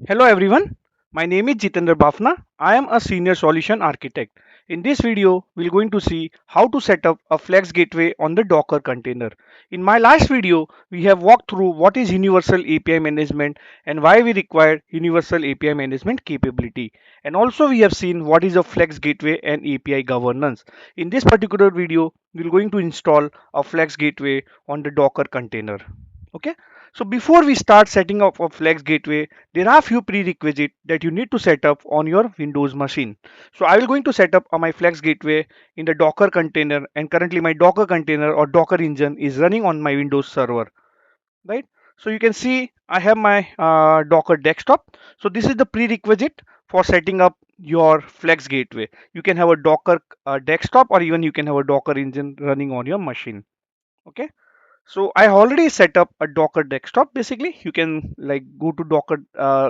Hello everyone, my name is Jitendra Bafna. I am a senior solution architect. In this video, we're going to see how to set up a Flex Gateway on the Docker container. In my last video, we have walked through what is Universal API Management and why we require Universal API Management capability. And also we have seen what is a Flex Gateway and API governance. In this particular video, we're going to install a Flex Gateway on the Docker container. Okay, so before we start setting up a Flex Gateway, there are few prerequisites that you need to set up on your Windows machine. So I will going to set up my Flex Gateway in the Docker container, and currently my Docker container or Docker engine is running on my Windows server, right? So you can see I have my Docker desktop. So this is the prerequisite for setting up your Flex Gateway. You can have a Docker desktop, or even you can have a Docker engine running on your machine. Okay, so I already set up a Docker desktop. Basically, you can like go to Docker.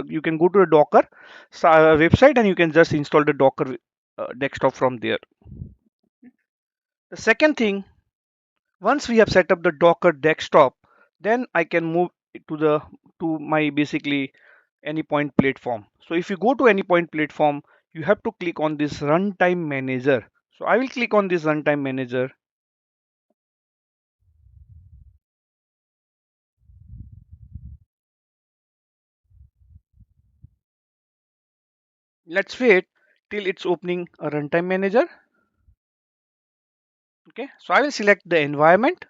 You can go to the Docker website and you can just install the Docker desktop from there. The second thing, once we have set up the Docker desktop, then I can move it to my basically Anypoint platform. So if you go to Anypoint platform, you have to click on this runtime manager. So I will click on this runtime manager. Let's wait till it's opening a runtime manager. Okay, so I will select the environment.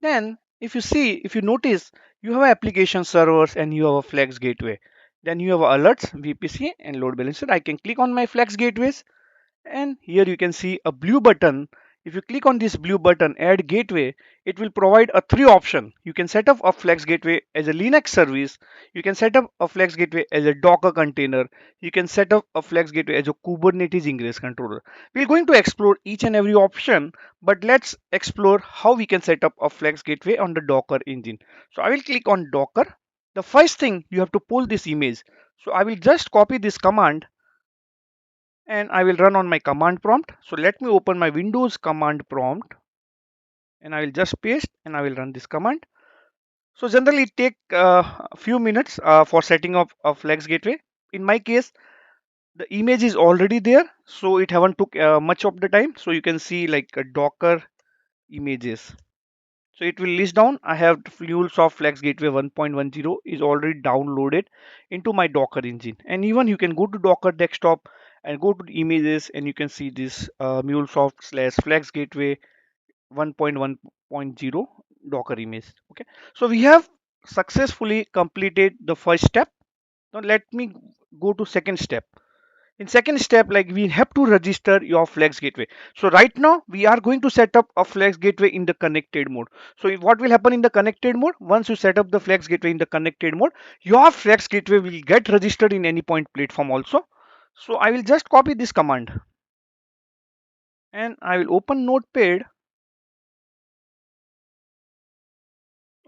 Then if you notice, you have application servers and you have a Flex gateway. Then you have alerts, VPC and load balancer. I can click on my Flex gateways, and here you can see a blue button. If you click on this blue button, add gateway, it will provide a three option. You can set up a Flex gateway as a Linux service. You can set up a Flex gateway as a Docker container. You can set up a Flex gateway as a Kubernetes ingress controller. We're going to explore each and every option, but let's explore how we can set up a Flex gateway on the Docker engine. So I will click on Docker. The first thing, you have to pull this image. So I will just copy this command and I will run on my command prompt. So let me open my Windows command prompt and I will just paste and I will run this command. So generally it take a few minutes for setting up a Flex gateway. In my case, the image is already there, so it haven't took much of the time. So you can see like a Docker images. So it will list down. I have MuleSoft Flex Gateway 1.10 is already downloaded into my Docker engine. And even you can go to Docker desktop and go to the images and you can see this MuleSoft slash Flex Gateway 1.1.0 Docker image. Okay. So we have successfully completed the first step. Now let me go to second step. In second step, like we have to register your Flex Gateway. So right now we are going to set up a Flex Gateway in the connected mode. So what will happen in the connected mode? Once you set up the Flex Gateway in the connected mode, your Flex Gateway will get registered in Anypoint platform also. So I will just copy this command and I will open Notepad.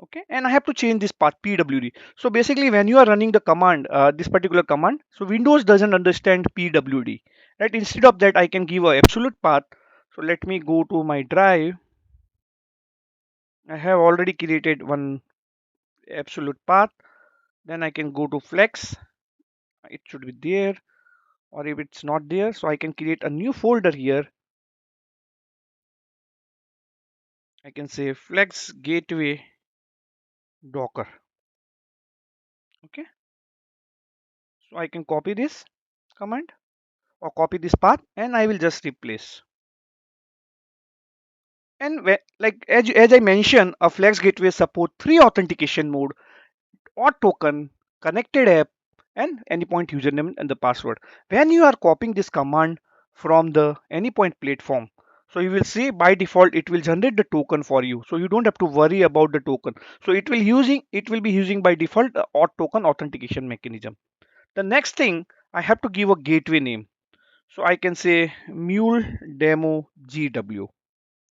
Okay, and I have to change this path pwd. So basically when you are running the command, this particular command, so Windows doesn't understand pwd, right? Instead of that, I can give a absolute path. So let me go to my drive. I have already created one absolute path. Then I can go to Flex. It should be there, or if it's not there, so I can create a new folder here. I can say Flex Gateway Docker. Okay, so I can copy this command or copy this path and I will just replace. And like as I mentioned, a Flex Gateway support three authentication mode: auth token, connected app, and Anypoint username and the password. When you are copying this command from the Anypoint platform, so you will see by default it will generate the token for you. So you don't have to worry about the token. So it will be using by default the auth token authentication mechanism. The next thing, I have to give a gateway name. So I can say Mule Demo GW.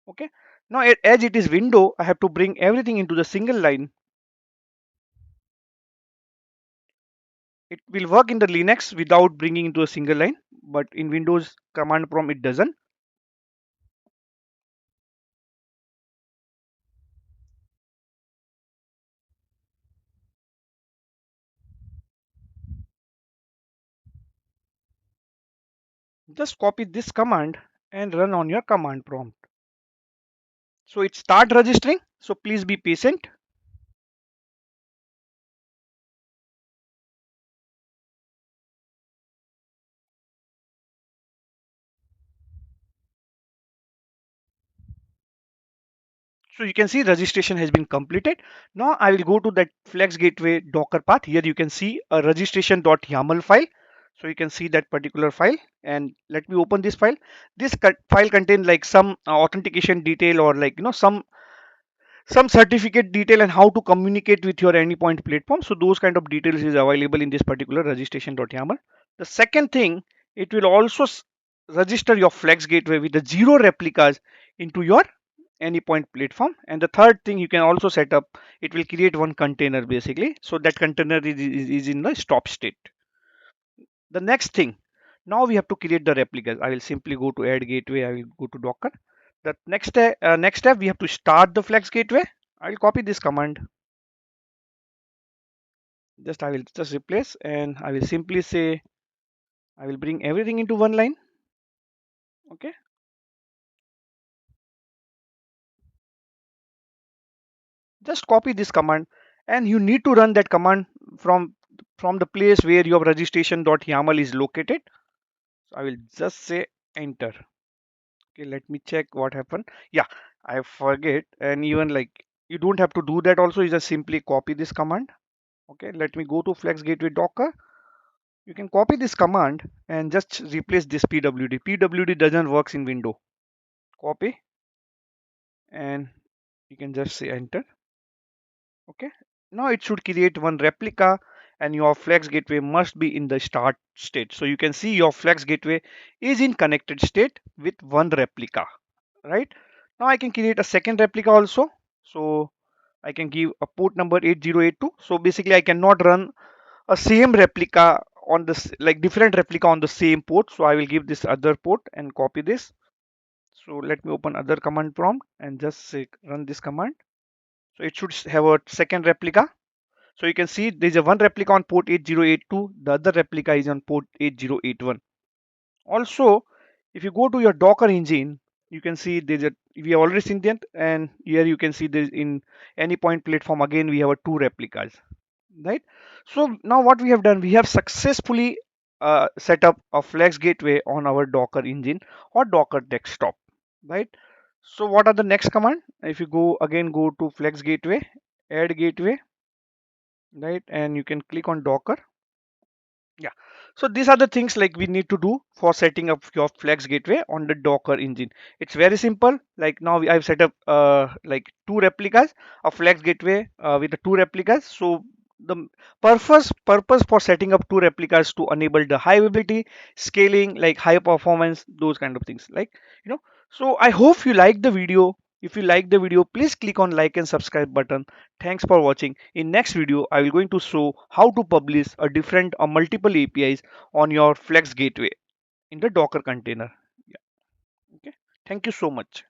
Okay. Now as it is window, I have to bring everything into the single line. It will work in the Linux without bringing into a single line, but in Windows command prompt it doesn't. Just copy this command and run on your command prompt. So it start registering. So please be patient. So you can see registration has been completed. Now I will go to that Flex Gateway Docker path. Here you can see a registration.yaml file. So you can see that particular file, and let me open this file. This file contains like some authentication detail, or like some certificate detail, and how to communicate with your Anypoint platform. So those kind of details is available in this particular registration.yaml. The second thing, it will also register your Flex Gateway with the 0 replicas into your Anypoint platform. And the third thing, you can also set up, it will create one container basically. So that container is in the stop state. The next thing, now we have to create the replicas. I will simply go to add gateway. I will go to Docker. The next step, we have to start the Flex Gateway. I will copy this command. I will just replace, and I will simply say I will bring everything into one line. Okay. Just copy this command, and you need to run that command from the place where your registration.yaml is located. So I will just say enter. Okay, let me check what happened. Yeah, I forget, and even like you don't have to do that also. You just simply copy this command. Okay, let me go to Flex Gateway Docker. You can copy this command and just replace this pwd. Pwd doesn't works in window. Copy, and you can just say enter. Okay, now it should create one replica, and your Flex Gateway must be in the start state. So you can see your Flex Gateway is in connected state with one replica, right? Now I can create a second replica also. So I can give a port number 8082. So basically I cannot run a same replica on this, like different replica on the same port. So I will give this other port and copy this. So let me open other command prompt and just say run this command. So it should have a second replica. So you can see there's a one replica on port 8082, the other replica is on port 8081. Also, if you go to your Docker engine, you can see we have already seen that, and here you can see there's in Anypoint platform again we have a two replicas, right? So now what we have done, we have successfully set up a Flex Gateway on our Docker engine or Docker desktop, right? So what are the next command? If you go to Flex Gateway, add gateway, right, and you can click on Docker. Yeah, so these are the things like we need to do for setting up your Flex Gateway on the Docker engine. It's very simple. Like now I've set up like two replicas, a Flex Gateway with the two replicas. So the purpose for setting up two replicas to enable the high availability, scaling, like high performance, those kind of things. Like you know. So I hope you like the video. If you like the video, please click on like and subscribe button. Thanks for watching. In next video, I will going to show how to publish a different or multiple APIs on your Flex Gateway in the Docker container. Yeah. Okay. Thank you so much.